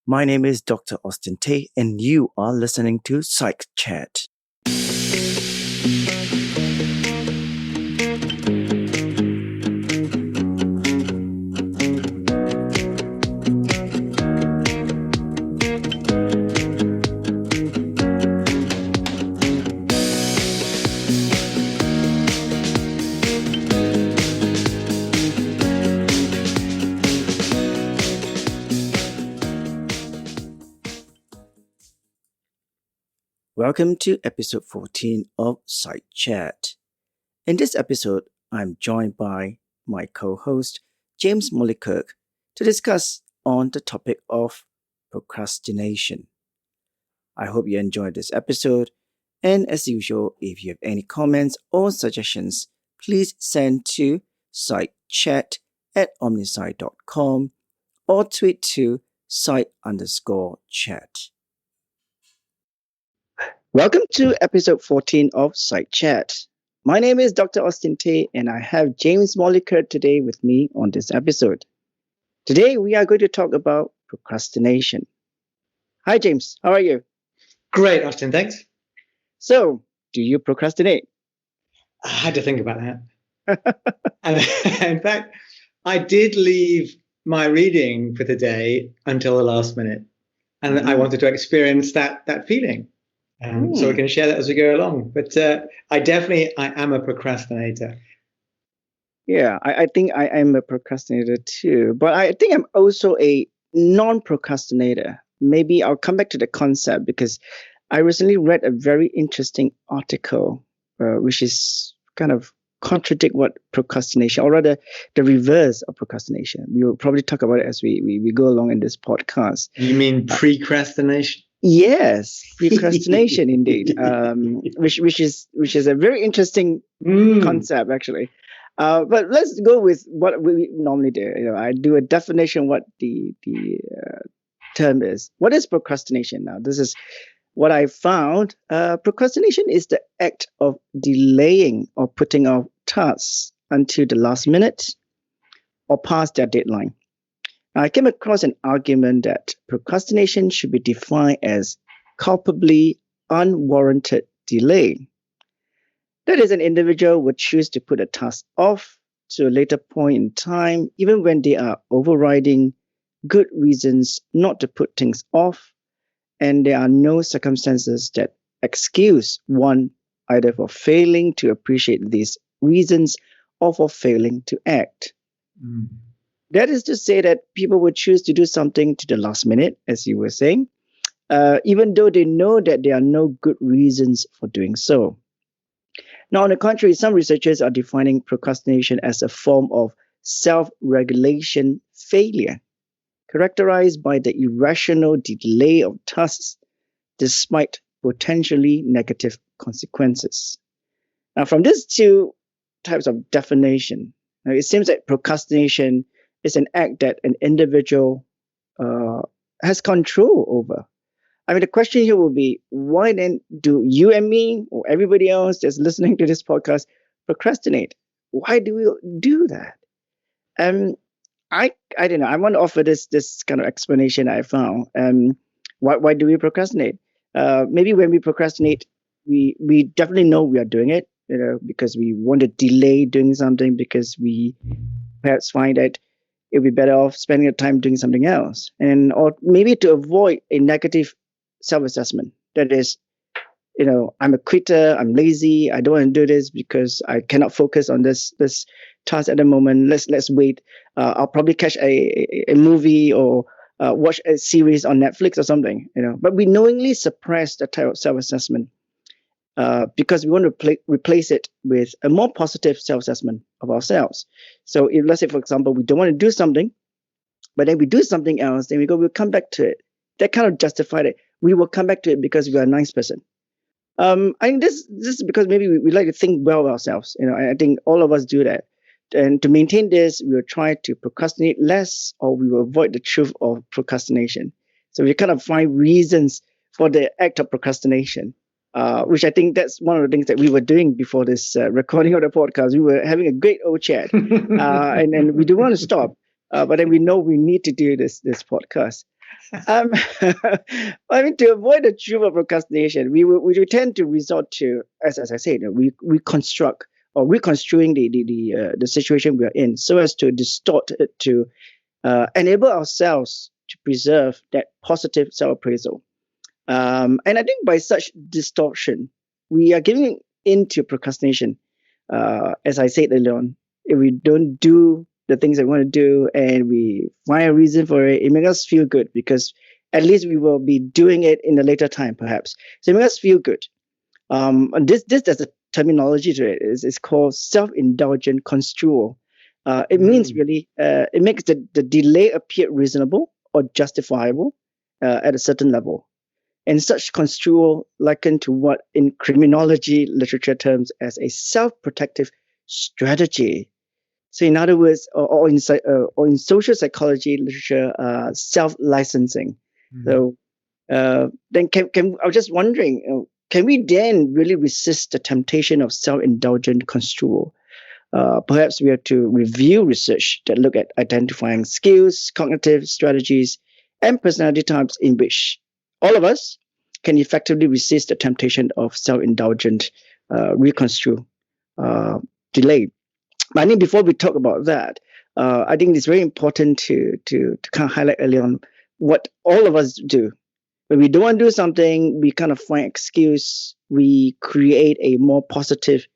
My name is Dr. Austin Tay, and you are listening to Psych Chat. Welcome to episode 14 of Psych Chat. In this episode, I'm joined by my co-host, James Mollikirk, to discuss on the topic of procrastination. I hope you enjoyed this episode, and as usual, if you have any comments or suggestions, please send to psychchat@omnisci.com or tweet to psych_chat. Welcome to episode 14 of Psych Chat. My name is Dr. Austin Tay, and I have James Mollikirk today with me on this episode. Today, we are going to talk about procrastination. Hi, James. How are you? Great, Austin. Thanks. So, do you procrastinate? I had to think about that. And in fact, I did leave my reading for the day until the last minute. And I wanted to experience that feeling. So we can share that as we go along. But I am a procrastinator. Yeah, I think I am a procrastinator too. But I think I'm also a non-procrastinator. Maybe I'll come back to the concept because I recently read a very interesting article, which is kind of contradict what procrastination, or rather the reverse of procrastination. We will probably talk about it as we go along in this podcast. You mean precrastination? Yes, procrastination indeed, which is a very interesting concept actually. But let's go with what we normally do. I do a definition what the term is. What is procrastination? Now, this is what I found. Procrastination is the act of delaying or putting off tasks until the last minute or past their deadline. I came across an argument that procrastination should be defined as culpably unwarranted delay. That is, an individual would choose to put a task off to a later point in time, even when there are overriding good reasons not to put things off, and there are no circumstances that excuse one either for failing to appreciate these reasons or for failing to act. That is to say that people would choose to do something to the last minute, as you were saying, even though they know that there are no good reasons for doing so. Now, on the contrary, some researchers are defining procrastination as a form of self-regulation failure, characterized by the irrational delay of tasks despite potentially negative consequences. Now, from these two types of definition, it seems that procrastination is an act that an individual has control over. I mean, the question here will be, why then do you and me or everybody else that's listening to this podcast procrastinate? Why do we do that? I don't know. I want to offer this kind of explanation I found. Why do we procrastinate? Maybe when we procrastinate, we definitely know we are doing it, because we want to delay doing something because we perhaps find that it'll be better off spending your time doing something else, or maybe to avoid a negative self-assessment. That is, I'm a quitter, I'm lazy, I don't want to do this because I cannot focus on this task at the moment. Let's wait. I'll probably catch a movie or watch a series on Netflix or something. But we knowingly suppress that type of self-assessment because we want to replace it with a more positive self-assessment of ourselves. So if, let's say, for example, we don't want to do something, but then we do something else, then we'll come back to it. That kind of justified it. We will come back to it because we are a nice person. I think this is because maybe we like to think well of ourselves. I think all of us do that. And to maintain this, we will try to procrastinate less, or we will avoid the truth of procrastination. So we kind of find reasons for the act of procrastination, which I think that's one of the things that we were doing before this recording of the podcast. We were having a great old chat, and we do want to stop, but then we know we need to do this podcast. I mean, to avoid the truth of procrastination, we tend to resort to, as I said, we reconstruct or reconstruing the situation we are in, so as to distort it to enable ourselves to preserve that positive self-appraisal. And I think by such distortion, we are giving into procrastination. As I said earlier on, if we don't do the things that we want to do and we find a reason for it, it makes us feel good because at least we will be doing it in a later time, perhaps. So it makes us feel good. And there's a terminology to it. It's called self-indulgent construal. It means really, it makes the delay appear reasonable or justifiable at a certain level. And such construal likened to what in criminology literature terms as a self-protective strategy. So in other words, or in social psychology literature, self-licensing. So then I was just wondering, can we then really resist the temptation of self-indulgent construal? Perhaps we have to review research that look at identifying skills, cognitive strategies, and personality types in which all of us can effectively resist the temptation of self-indulgent reconstruct delay. But I think before we talk about that, I think it's very important to kind of highlight early on what all of us do. When we don't want to do something, we kind of find excuse. We create a more positive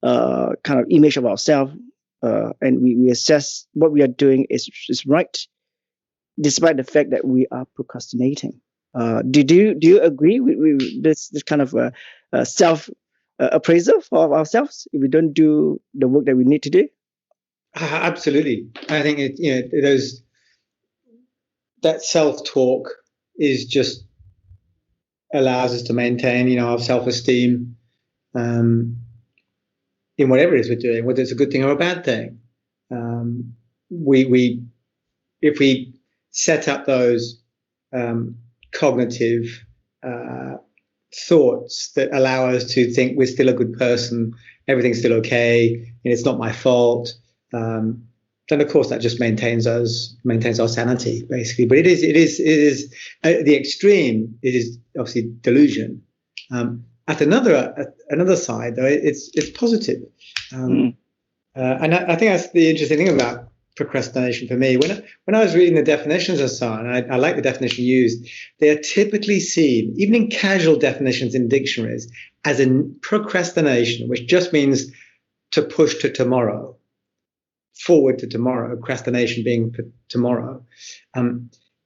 kind of image of ourselves, and we assess what we are doing is right, despite the fact that we are procrastinating. Do you agree with this kind of self appraisal for ourselves if we don't do the work that we need to do? Absolutely. I think that self-talk is just allows us to maintain, our self-esteem in whatever it is we're doing, whether it's a good thing or a bad thing. If we set up those cognitive thoughts that allow us to think we're still a good person, everything's still okay, and it's not my fault, then of course that just maintains our sanity, basically. But it is at the extreme. It is obviously delusion. At another side, though, it's positive, and I think that's the interesting thing about procrastination for me. When I was reading the definitions and so on, and I like the definition used, they are typically seen, even in casual definitions in dictionaries, as a procrastination, which just means to push to tomorrow, forward to tomorrow, procrastination being for tomorrow.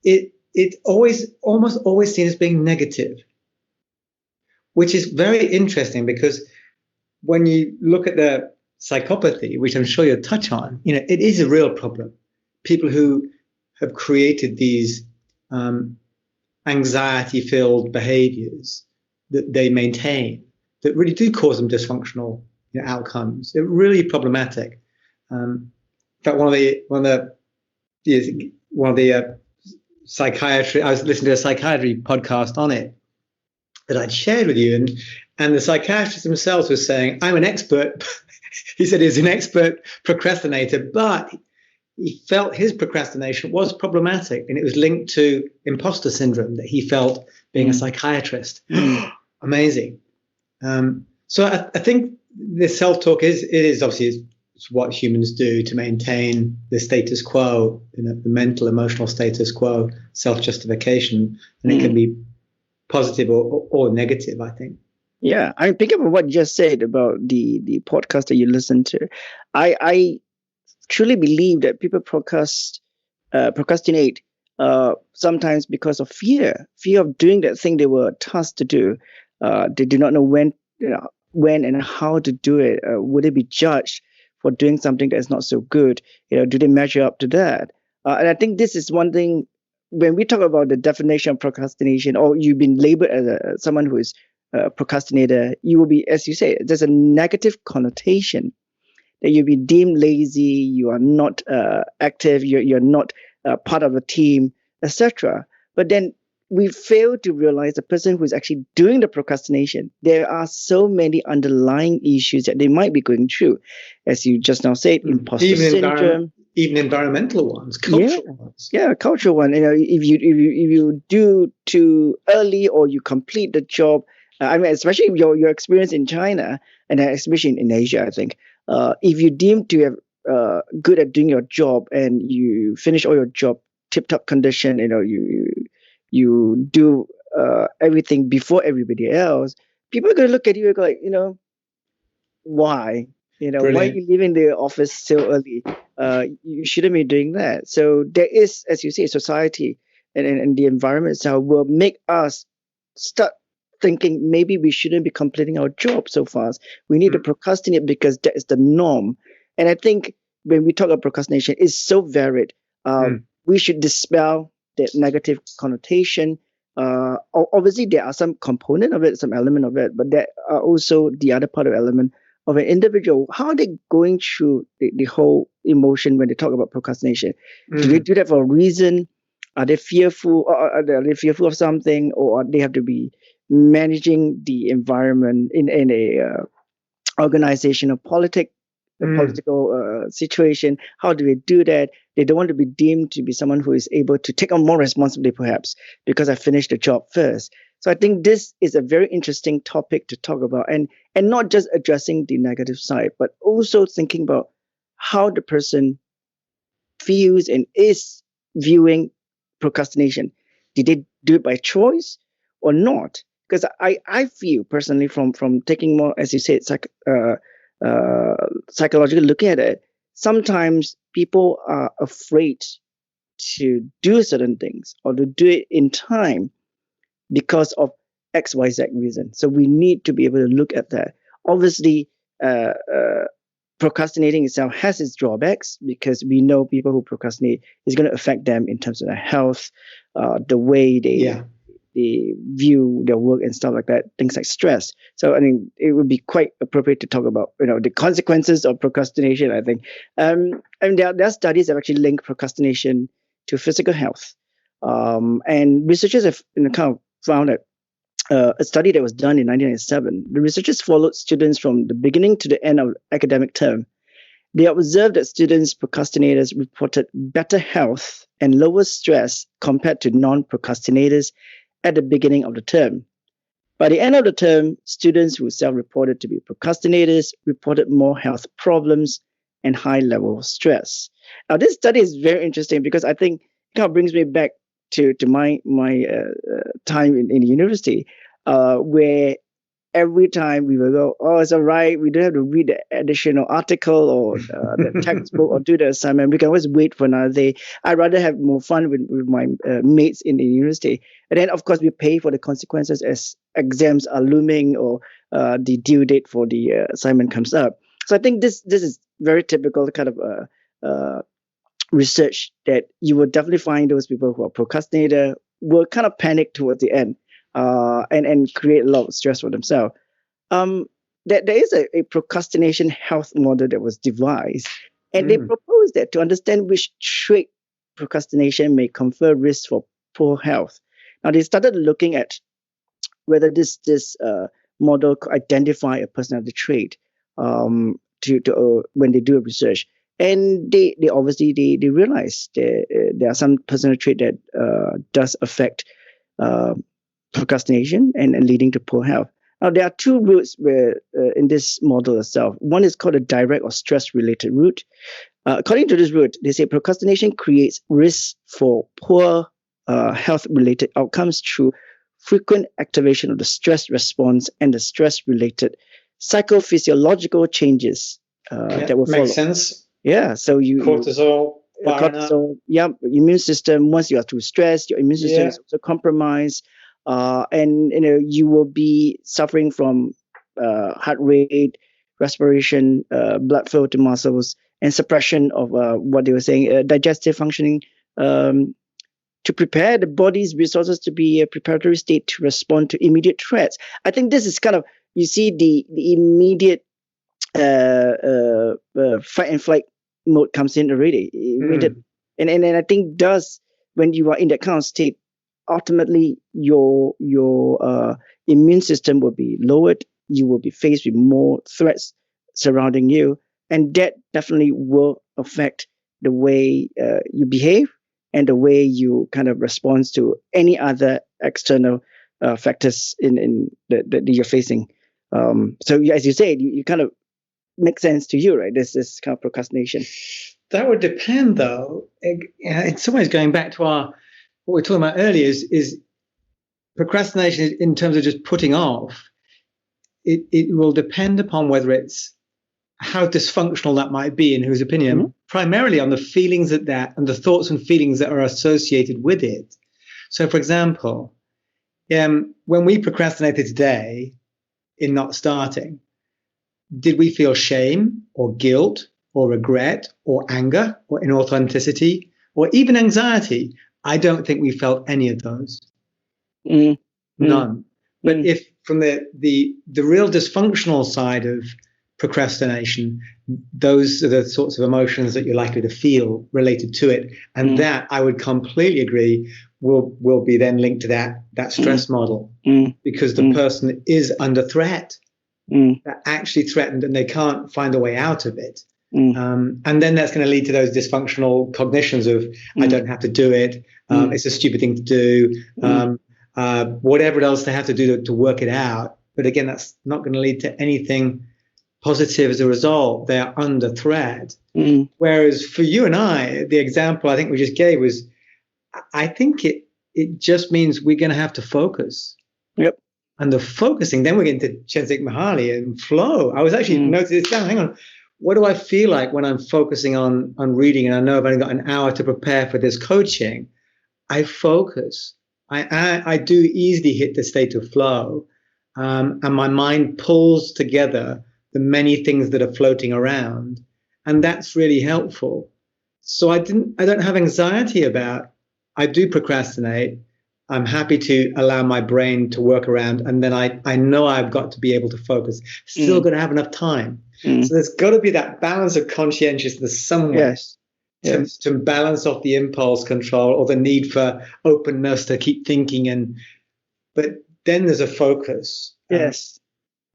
It's almost always seen as being negative, which is very interesting because when you look at the psychopathy, which I'm sure you'll touch on, it is a real problem. People who have created these anxiety-filled behaviors that they maintain that really do cause them dysfunctional outcomes. They're really problematic. In fact, one of the psychiatry, I was listening to a psychiatry podcast on it that I'd shared with you, and the psychiatrists themselves were saying, I'm an expert. He said he's an expert procrastinator, but he felt his procrastination was problematic, and it was linked to imposter syndrome that he felt being a psychiatrist. Amazing. So I think this self-talk is obviously it's what humans do to maintain the status quo, the mental, emotional status quo, self-justification, and it can be positive or negative, I think. Yeah, I pick up on what you just said about the podcast that you listen to. I truly believe that people procrastinate sometimes because of fear of doing that thing they were tasked to do. They do not know when and how to do it. Would they be judged for doing something that is not so good? Do they measure up to that? And I think this is one thing when we talk about the definition of procrastination, or you've been labeled as someone who is a procrastinator, you will be, as you say, there's a negative connotation that you'll be deemed lazy, you are not active, you're not part of a team, etc. But then we fail to realize the person who is actually doing the procrastination, there are so many underlying issues that they might be going through. As you just now said, imposter syndrome. even environmental ones, cultural ones. Yeah, cultural one. If you do too early or you complete the job, I mean, especially your experience in China and especially in Asia, I think, if you deem to have good at doing your job and you finish all your job tip-top condition, you do everything before everybody else, people are going to look at you and go like, why? Why are Brilliant. you leaving the office so early? You shouldn't be doing that. So there is, as you say, society and the environment itself will make us start thinking maybe we shouldn't be completing our job so fast. We need to procrastinate because that is the norm. And I think when we talk about procrastination, it's so varied. We should dispel that negative connotation. Obviously, there are some component of it, some element of it, but there are also the other part of element of an individual. How are they going through the whole emotion when they talk about procrastination? Do they do that for a reason? Are they fearful? Or are they fearful of something, or they have to be managing the environment in a organizational political situation? How do they do that? They don't want to be deemed to be someone who is able to take on more responsibility, perhaps because I finished the job first. So I think this is a very interesting topic to talk about, and not just addressing the negative side, but also thinking about how the person feels and is viewing procrastination. Did they do it by choice or not? Because I feel personally from taking more, as you said, psychologically looking at it, sometimes people are afraid to do certain things or to do it in time because of XYZ reason. So we need to be able to look at that. Obviously, procrastinating itself has its drawbacks because we know people who procrastinate is going to affect them in terms of their health, the way they view their work and stuff like that, things like stress. So I mean, it would be quite appropriate to talk about the consequences of procrastination, I think. And there are studies that actually link procrastination to physical health. And researchers have kind of found that a study that was done in 1997, the researchers followed students from the beginning to the end of academic term. They observed that students procrastinators reported better health and lower stress compared to non-procrastinators at the beginning of the term. By the end of the term, students who self-reported to be procrastinators reported more health problems and high level of stress. Now, this study is very interesting because I think it kind of brings me back to my time in university, where every time we will go, oh, it's all right, we don't have to read the additional article or the textbook or do the assignment. We can always wait for another day. I'd rather have more fun with my mates in the university. And then, of course, we pay for the consequences as exams are looming or the due date for the assignment comes up. So I think this is very typical kind of research that you will definitely find those people who are procrastinator will kind of panic towards the end and create a lot of stress for themselves. There is a procrastination health model that was devised, and they proposed that to understand which trait procrastination may confer risks for poor health. Now they started looking at whether this model could identify a personality trait to when they do a research. And they obviously they realize there are some personal trait that does affect procrastination and leading to poor health. Now there are two routes where in this model itself. One is called a direct or stress-related route. According to this route, they say procrastination creates risks for poor health-related outcomes through frequent activation of the stress response and the stress-related psychophysiological changes that will follow. Makes sense. Yeah, so cortisol, immune system. Once you are too stressed, your immune system is also compromised, and you will be suffering from heart rate, respiration, blood flow to muscles, and suppression of what they were saying, digestive functioning, to prepare the body's resources to be a preparatory state to respond to immediate threats. I think this is kind of, you see the immediate fight and flight mode comes in already. And I think does, when you are in that kind of state, ultimately your immune system will be lowered. You will be faced with more threats surrounding you, and that definitely will affect the way you behave and the way you kind of respond to any other external factors in that you're facing. So as you said, you kind of make sense to you, right? This kind of procrastination. That would depend, though. In some ways, going back to what we were talking about earlier, is procrastination in terms of just putting off. It will depend upon whether it's how dysfunctional that might be, in whose opinion, primarily on the feelings and the thoughts and feelings that are associated with it. So, for example, when we procrastinated today in not starting, did we feel shame or guilt or regret or anger or inauthenticity or even anxiety? I don't think we felt any of those. None. But if from the real dysfunctional side of procrastination, those are the sorts of emotions that you're likely to feel related to it. And that, I would completely agree, will be then linked to that stress model, because the person is under threat. They're actually threatened and they can't find a way out of it. And then that's going to lead to those dysfunctional cognitions of, I don't have to do it. It's a stupid thing to do. Whatever else they have to do to work it out. But again, that's not going to lead to anything positive as a result. They are under threat. Whereas for you and I, the example I think we just gave was, I think it just means we're going to have to focus. Yep. And the focusing, then we get into Chenzik Mahali and flow. I was actually noticing this down. Hang on. What do I feel like when I'm focusing on reading and I know I've only got an hour to prepare for this coaching? I focus. I do easily hit the state of flow, and my mind pulls together the many things that are floating around, and that's really helpful. So I don't have anxiety about. I do procrastinate. I'm happy to allow my brain to work around, and then I know I've got to be able to focus. Still got to have enough time. So there's got to be that balance of conscientiousness somewhere. Yes. To balance off the impulse control or the need for openness to keep thinking, but then there's a focus. Yes,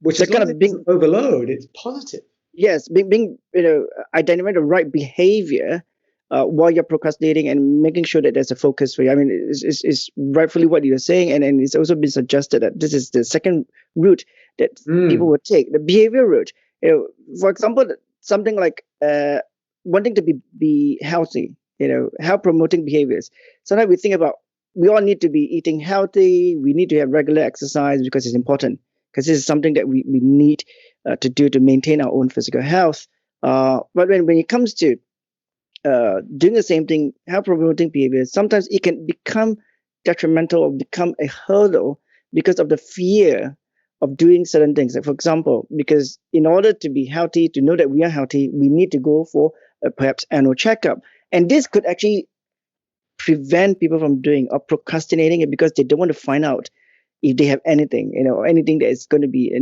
which is kind of being overload. It's positive. Yes, being identifying the right behavior while you're procrastinating and making sure that there's a focus for you. I mean, it's rightfully what you're saying, and it's also been suggested that this is the second route that people would take, the behavior route. For example, something like wanting to be healthy, health promoting behaviors. Sometimes we think about, we all need to be eating healthy. We need to have regular exercise because it's important, because this is something that we need to do to maintain our own physical health. But when it comes to doing the same thing, health promoting behaviors, sometimes it can become detrimental or become a hurdle because of the fear of doing certain things. Like, for example, because in order to be healthy, to know that we are healthy, we need to go for perhaps annual checkup. And this could actually prevent people from doing or procrastinating it because they don't want to find out if they have anything, anything that is going to be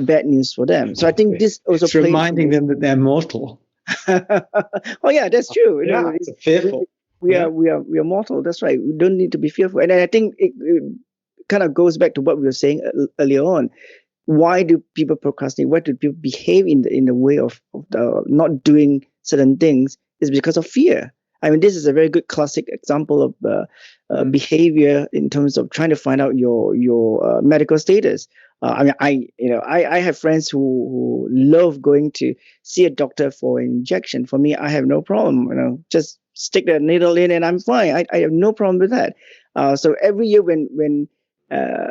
bad news for them. So I think this also it's reminding them that they're mortal. Oh yeah, that's true. It's fearful. We are mortal. That's right. We don't need to be fearful. And I think it kind of goes back to what we were saying earlier on. Why do people procrastinate? Why do people behave in the way of not doing certain things? Is because of fear. I mean, this is a very good classic example of behavior in terms of trying to find out your medical status. I have friends who love going to see a doctor for an injection. For me, I have no problem. Just stick the needle in and I'm fine. I have no problem with that. So every year when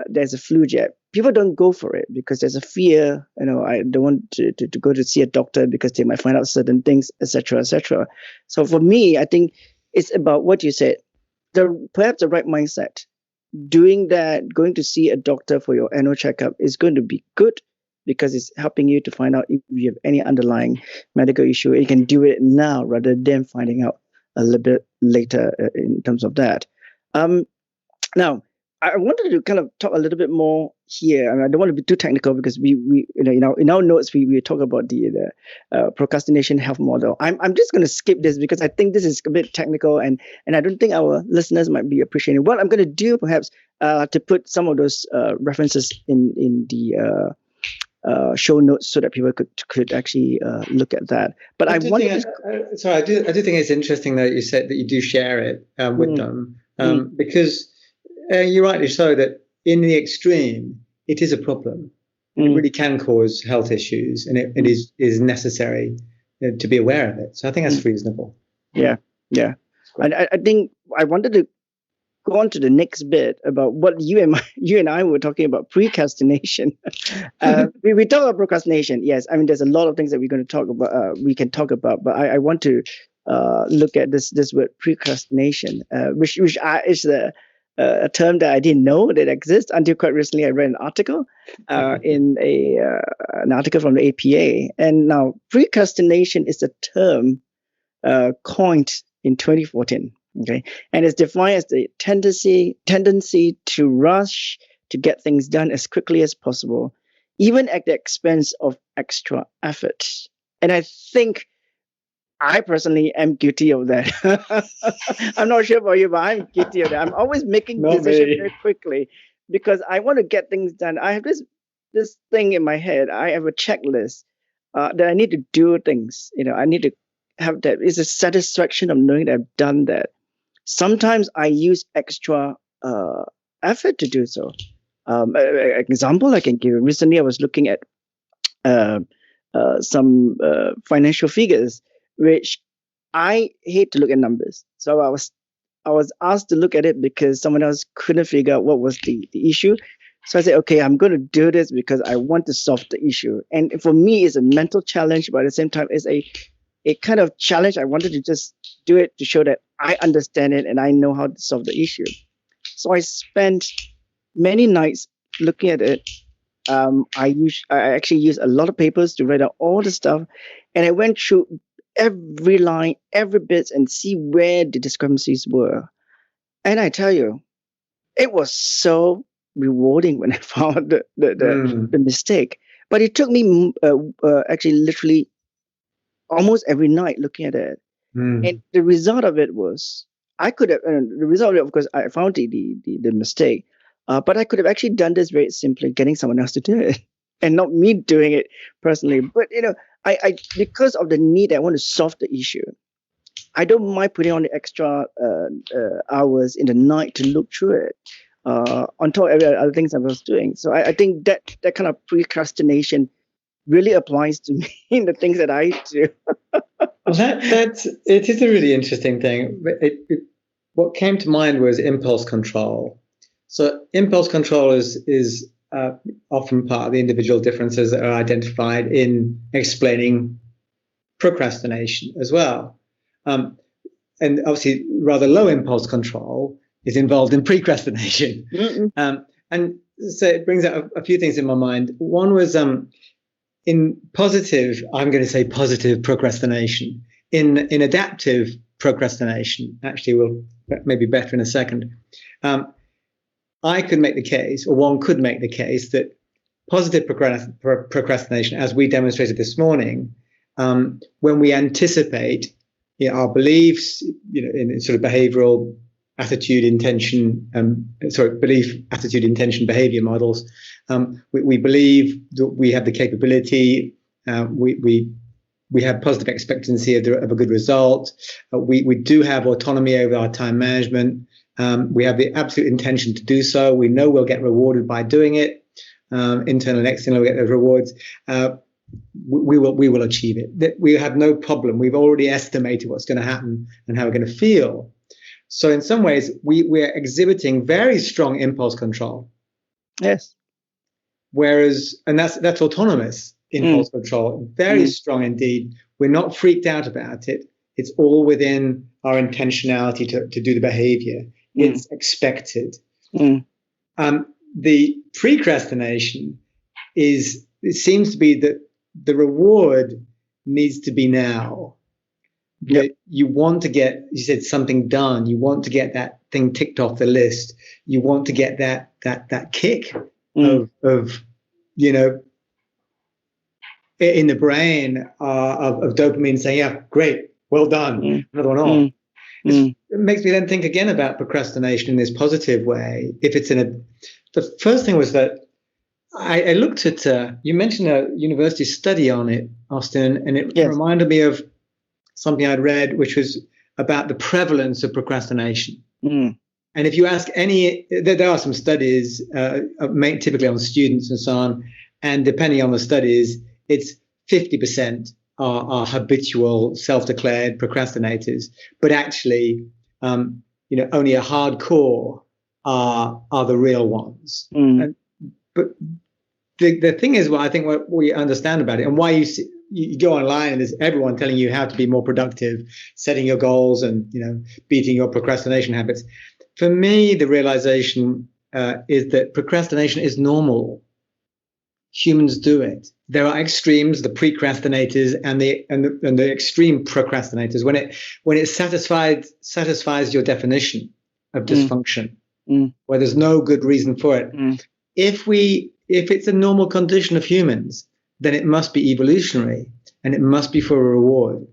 there's a flu jab, people don't go for it because there's a fear. I don't want to go to see a doctor because they might find out certain things, etc., etc. So for me, I think it's about what you said. Perhaps the right mindset. Doing that, going to see a doctor for your annual checkup is going to be good because it's helping you to find out if you have any underlying medical issue. You can do it now rather than finding out a little bit later in terms of that. Now, I wanted to kind of talk a little bit more here. I mean, I don't want to be too technical because we in our notes we talk about the procrastination health model. I'm just going to skip this because I think this is a bit technical and I don't think our listeners might be appreciating. What I'm going to do perhaps to put some of those references in the show notes so that people could actually look at that. But I wanted to. I do think it's interesting that you said that you do share it with them because you're rightly so that in the extreme it is a problem. It really can cause health issues, and it is necessary to be aware of it. So I think that's reasonable. Yeah. I think I wanted to go on to the next bit about what you and I were talking about, procrastination. We talk about procrastination. Yes, I mean there's a lot of things that we're going to talk about. We can talk about, but I want to look at this word procrastination, which is a term that I didn't know that exists until quite recently. I read an article in an article from the APA, and now procrastination is a term coined in 2014. Okay, and it's defined as the tendency to rush to get things done as quickly as possible, even at the expense of extra effort. And I think I personally am guilty of that. I'm not sure about you, but I'm guilty of that. I'm always making decisions very quickly because I want to get things done. I have this thing in my head. I have a checklist that I need to do things. I need to have that. It's a satisfaction of knowing that I've done that. Sometimes I use extra effort to do so. An example I can give. Recently, I was looking at some financial figures, which I hate to look at numbers. So I was asked to look at it because someone else couldn't figure out what was the issue. So I said, okay, I'm going to do this because I want to solve the issue. And for me, it's a mental challenge, but at the same time, it's a kind of challenge. I wanted to just do it to show that I understand it and I know how to solve the issue. So I spent many nights looking at it. I actually used a lot of papers to write out all the stuff, and I went through every line, every bit, and see where the discrepancies were. And I tell you, it was so rewarding when I found the mistake. But it took me actually literally almost every night looking at it. And the result of it was, I could have, the result of it, of course, I found the mistake, but I could have actually done this very simply, getting someone else to do it and not me doing it personally. But, I because of the need, I want to solve the issue. I don't mind putting on the extra hours in the night to look through it, on top of every other things I was doing. So I think that kind of procrastination really applies to me in the things that I do. Well, it is a really interesting thing. What came to mind was impulse control. So impulse control is often part of the individual differences that are identified in explaining procrastination as well. And obviously, rather low impulse control is involved in precrastination. And so it brings out a few things in my mind. One was in positive, I'm going to say positive procrastination. In adaptive procrastination, actually, will maybe better in a second. I could make the case, or one could make the case, that positive procrastination, as we demonstrated this morning, when we anticipate our beliefs, in sort of behavioral attitude, intention, belief, attitude, intention, behavior models. We believe that we have the capability. We have positive expectancy of a good result. We do have autonomy over our time management. We have the absolute intention to do so. We know we'll get rewarded by doing it. Internal and external, we'll get those rewards. We will achieve it. We have no problem. We've already estimated what's going to happen and how we're going to feel. So in some ways, we're exhibiting very strong impulse control. Yes. Whereas, and that's autonomous impulse control, very strong indeed. We're not freaked out about it. It's all within our intentionality to do the behavior. It's expected. The precrastination it seems to be that the reward needs to be now. That you want to get, you said, something done. You want to get that thing ticked off the list. You want to get that kick of in the brain of dopamine saying, yeah, great, well done, another one on. It makes me then think again about procrastination in this positive way. If it's the first thing was that I looked at, you mentioned a university study on it, Austin, and it Yes. reminded me of something I'd read, which was about the prevalence of procrastination. Mm. And if you ask there are some studies, typically on students and so on, and depending on the studies, it's 50% are habitual, self-declared procrastinators, but actually, only a hardcore are the real ones. Mm. But the thing is, I think what we understand about it, and why you go online and there's everyone telling you how to be more productive, setting your goals, and beating your procrastination habits. For me, the realization is that procrastination is normal. Humans do it. There are extremes, the precrastinators and the extreme procrastinators. When it satisfies your definition of dysfunction, where there's no good reason for it. If it's a normal condition of humans, then it must be evolutionary and it must be for a reward.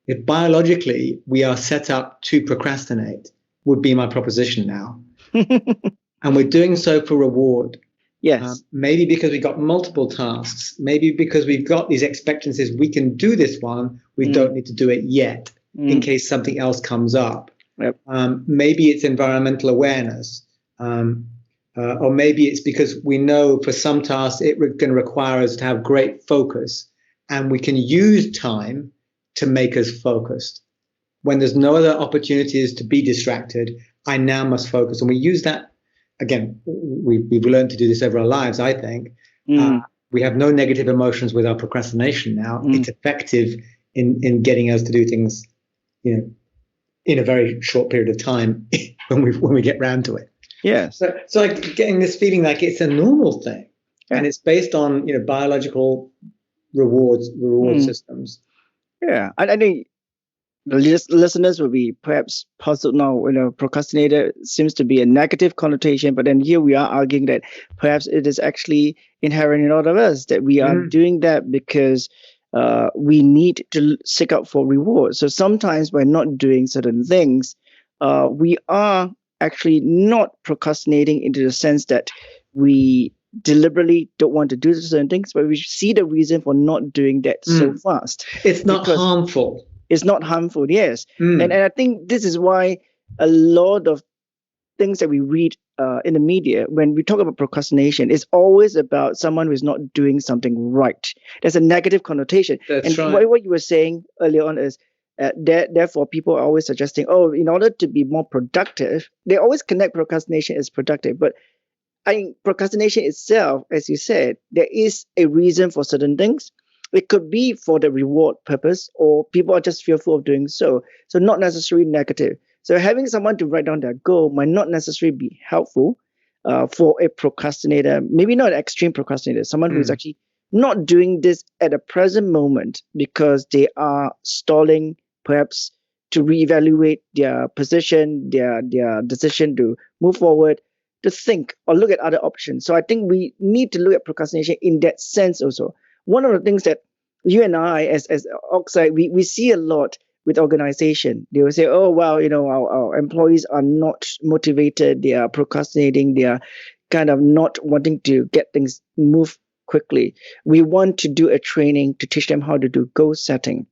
If biologically we are set up to procrastinate, would be my proposition now. And we're doing so for reward. Yes. Maybe because we've got multiple tasks. Maybe because we've got these expectancies. We can do this one. We don't need to do it yet in case something else comes up. Yep. Maybe it's environmental awareness. Or maybe it's because we know for some tasks it's going to require us to have great focus, and we can use time to make us focused. When there's no other opportunities to be distracted, I now must focus. And we use that, again, we've learned to do this over our lives, I think. We have no negative emotions with our procrastination now. It's effective in getting us to do things, in a very short period of time when we get round to it. Yes. So like getting this feeling like it's a normal thing, and it's based on biological reward systems. Yeah, I think the listeners will be perhaps puzzled now. Procrastinator seems to be a negative connotation, but then here we are arguing that perhaps it is actually inherent in all of us, that we are doing that because we need to seek out for reward. So sometimes by not doing certain things, we are actually not procrastinating into the sense that we deliberately don't want to do certain things, but we see the reason for not doing that so fast. It's not harmful. It's not harmful, yes. And I think this is why a lot of things that we read in the media, when we talk about procrastination, it's always about someone who's not doing something right. There's a negative connotation. That's and right. What you were saying earlier on is therefore people are always suggesting, in order to be more productive, they always connect procrastination as productive. But I think procrastination itself, as you said, there is a reason for certain things. It could be for the reward purpose, or people are just fearful of doing so. So not necessarily negative. So having someone to write down their goal might not necessarily be helpful for a procrastinator, maybe not an extreme procrastinator, someone who's actually not doing this at the present moment because they are stalling, perhaps to reevaluate their position, their decision to move forward, to think or look at other options. So I think we need to look at procrastination in that sense also. One of the things that you and I, as Oxide, we see a lot with organization. They will say, oh, wow, our employees are not motivated. They are procrastinating. They are kind of not wanting to get things move quickly. We want to do a training to teach them how to do goal setting.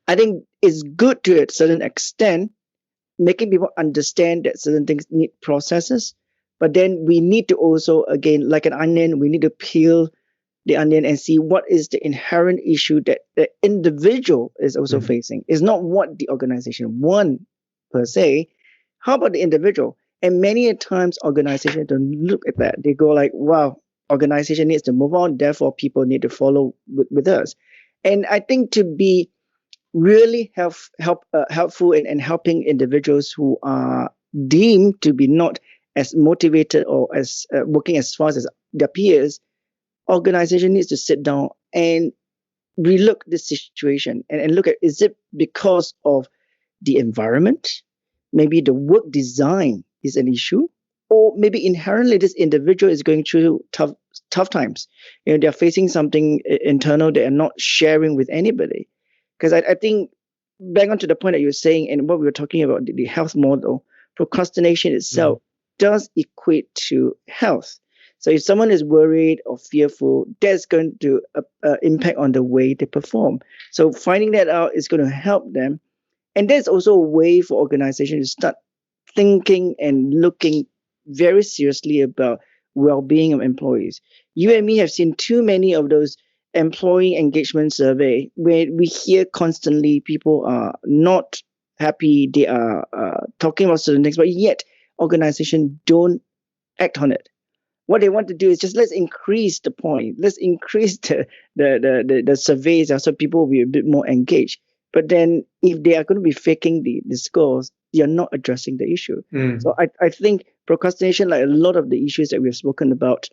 I think it's good to a certain extent, making people understand that certain things need processes. But then we need to also, again, like an onion, we need to peel the onion and see what is the inherent issue that the individual is also facing. It's not what the organization wants per se. How about the individual? And many a times organizations don't look at that. They go like, wow, organization needs to move on, therefore people need to follow with us. And I think to be really helpful in helping individuals who are deemed to be not as motivated or as working as fast as their peers, organization needs to sit down and relook the situation and look at, is it because of the environment? Maybe the work design is an issue, or maybe inherently this individual is going through tough times. They're facing something internal they are not sharing with anybody. Because I think, back onto the point that you were saying and what we were talking about, the health model, procrastination itself does equate to health. So if someone is worried or fearful, that's going to impact on the way they perform. So finding that out is going to help them. And there's also a way for organizations to start thinking and looking very seriously about well-being of employees. You and me have seen too many of those employee engagement survey where we hear constantly people are not happy, they are talking about certain things, but yet organizations don't act on it. What they want to do is just let's increase the point, let's increase the surveys so people will be a bit more engaged. But then if they are going to be faking the scores, you're not addressing the issue. So I think procrastination, like a lot of the issues that we've spoken about,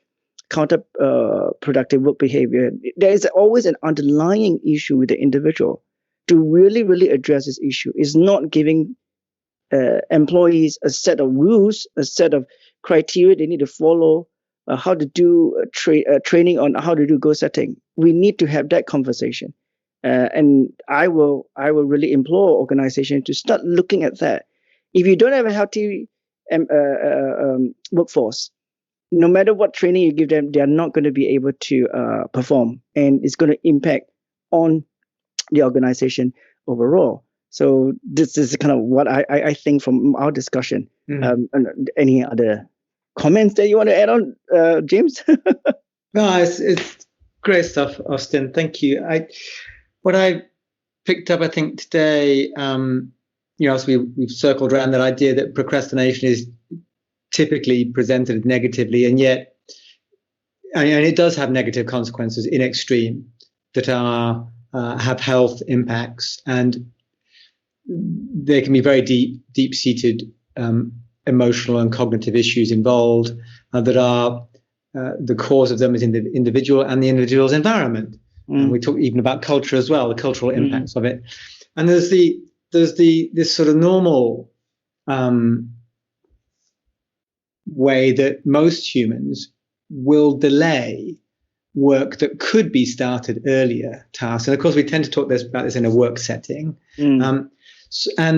counterproductive work behavior, there is always an underlying issue with the individual. To really address this issue is not giving employees a set of rules, a set of criteria they need to follow, how to do training on how to do goal setting. We need to have that conversation. And I will really implore organizations to start looking at that. If you don't have a healthy workforce, no matter what training you give them, they are not going to be able to perform, and it's going to impact on the organization overall. So this is kind of what I think from our discussion. Any other comments that you want to add on, James? No, it's great stuff, Austin. Thank you. What I picked up, I think today, as we've circled around that idea that procrastination is typically presented negatively, and yet, and it does have negative consequences in extreme that have health impacts, and there can be very deep-seated emotional and cognitive issues involved that are the cause of them is in the individual and the individual's environment. And we talk even about culture as well, the cultural impacts of it. And there's this sort of normal way that most humans will delay work that could be started earlier, tasks. And of course, we tend to talk about this in a work setting. And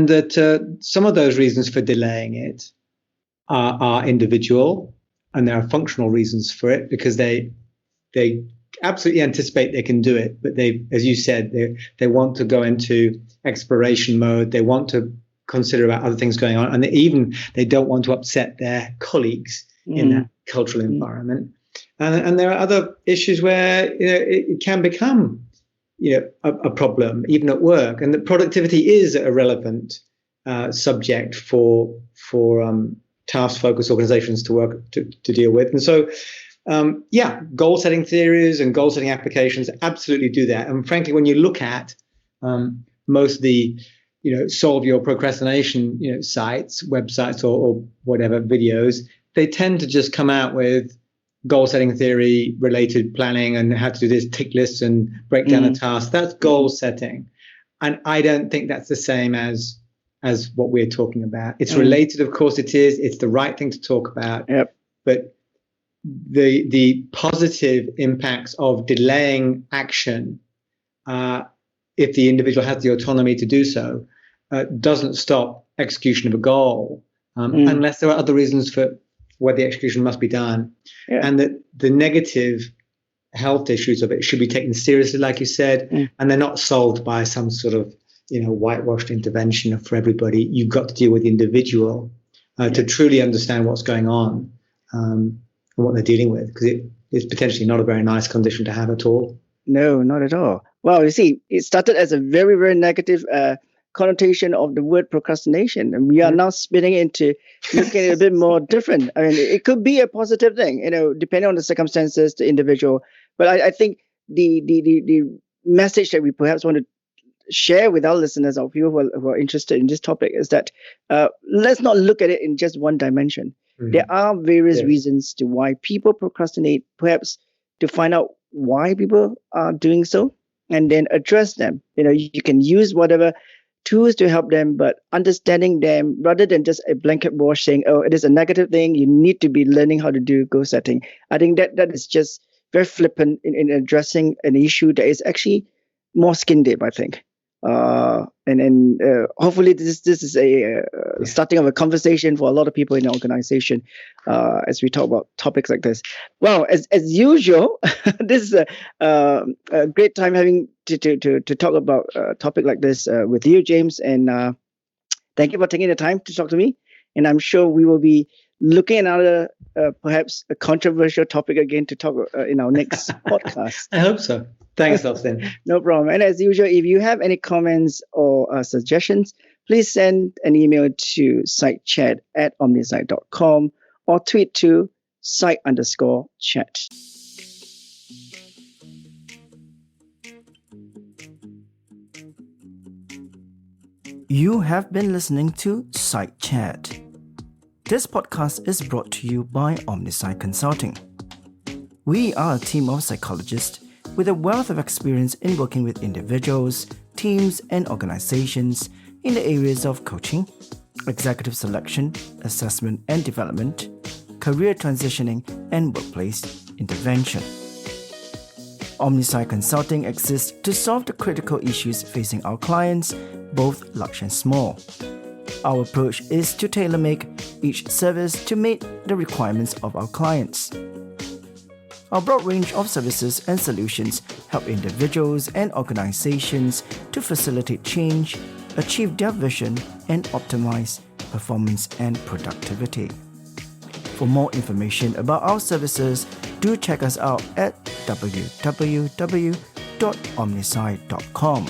that some of those reasons for delaying it are individual, and there are functional reasons for it because they absolutely anticipate they can do it, but they, as you said, they want to go into exploration mode. They want to consider about other things going on, and they don't want to upset their colleagues in that cultural environment. And there are other issues where it can become a problem even at work, and that productivity is a relevant subject for task-focused organizations to work to deal with. And so goal setting theories and goal setting applications absolutely do that. And frankly, when you look at most of the solve your procrastination sites, websites, or whatever videos, they tend to just come out with goal setting theory related planning and how to do this, tick lists and break down a task. That's goal setting, and I don't think that's the same as what we're talking about. It's related, of course it is. It's the right thing to talk about. Yep. But the positive impacts of delaying action, if the individual has the autonomy to do so, doesn't stop execution of a goal unless there are other reasons for why the execution must be done. Yeah. And that the negative health issues of it should be taken seriously, like you said, and they're not solved by some sort of whitewashed intervention for everybody. You've got to deal with the individual to truly understand what's going on and what they're dealing with, because it's potentially not a very nice condition to have at all. No, not at all. Well, you see, it started as a very, very negative connotation of the word procrastination, and we are now spinning into looking at it a bit more different. I mean, it could be a positive thing, depending on the circumstances, the individual. But I think the message that we perhaps want to share with our listeners or people who are interested in this topic is that let's not look at it in just one dimension. There are various reasons to why people procrastinate, perhaps to find out why people are doing so and then address them. You can use whatever tools to help them, but understanding them rather than just a blanket wash saying, oh, it is a negative thing, you need to be learning how to do goal setting. I think that is just very flippant in addressing an issue that is actually more skin deep, I think. And hopefully this is a starting of a conversation for a lot of people in the organization as we talk about topics like this. Well, as usual, this is a great time having to talk about a topic like this with you, James. And thank you for taking the time to talk to me. And I'm sure we will be looking at another perhaps a controversial topic again to talk in our next podcast. I hope so. Thanks, Austin. No problem. And as usual, if you have any comments or suggestions, please send an email to sitechat@omnisite.com or tweet to site_chat. You have been listening to Site Chat. This podcast is brought to you by Omnisite Consulting. We are a team of psychologists with a wealth of experience in working with individuals, teams, and organizations in the areas of coaching, executive selection, assessment and development, career transitioning, and workplace intervention. Omnisite Consulting exists to solve the critical issues facing our clients, both large and small. Our approach is to tailor-make each service to meet the requirements of our clients. Our broad range of services and solutions help individuals and organizations to facilitate change, achieve their vision, and optimize performance and productivity. For more information about our services, do check us out at www.omnisite.com.